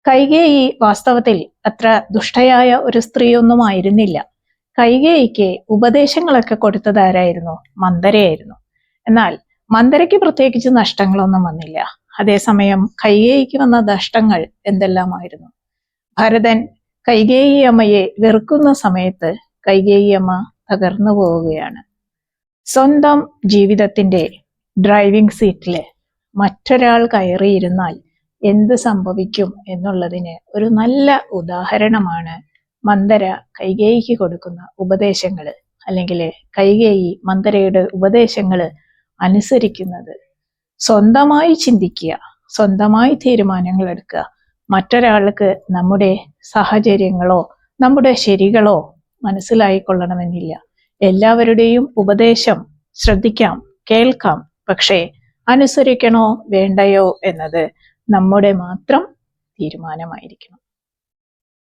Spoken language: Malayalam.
കൈകേയി വാസ്തവത്തിൽ അത്ര ദുഷ്ടയായ ഒരു സ്ത്രീയൊന്നും ആയിരുന്നില്ല. കൈകേയിക്ക് ഉപദേശങ്ങളൊക്കെ കൊടുത്തത് ആരായിരുന്നു? മന്ദരയായിരുന്നു. എന്നാൽ മന്ദരയ്ക്ക് പ്രത്യേകിച്ച് നഷ്ടങ്ങളൊന്നും വന്നില്ല. അതേസമയം കൈകേയിക്ക് വന്ന നഷ്ടങ്ങൾ എന്തെല്ലാമായിരുന്നു? ഭരതൻ കൈകേയി അമ്മയെ വെറുക്കുന്ന സമയത്ത് കൈകേയി അമ്മ തകർന്നു പോവുകയാണ്. സ്വന്തം ജീവിതത്തിന്റെ ഡ്രൈവിംഗ് സീറ്റില് മറ്റൊരാൾ കയറിയിരുന്നാൽ എന്ത് സംഭവിക്കും എന്നുള്ളതിന് ഒരു നല്ല ഉദാഹരണമാണ് മന്ദര കൈകേയിക്ക് കൊടുക്കുന്ന ഉപദേശങ്ങൾ, അല്ലെങ്കിൽ കൈകേയി മന്ദരയുടെ ഉപദേശങ്ങൾ അനുസരിക്കുന്നത്. സ്വന്തമായി ചിന്തിക്കുക, സ്വന്തമായി തീരുമാനങ്ങൾ എടുക്കുക. മറ്റൊരാൾക്ക് നമ്മുടെ സാഹചര്യങ്ങളോ നമ്മുടെ ശരികളോ മനസ്സിലായിക്കൊള്ളണമെന്നില്ല. എല്ലാവരുടെയും ഉപദേശം ശ്രദ്ധിക്കാം, കേൾക്കാം. പക്ഷേ അനുസരിക്കണോ വേണ്ടയോ എന്നത് നമ്മുടെ മാത്രം തീരുമാനമായിരിക്കണം.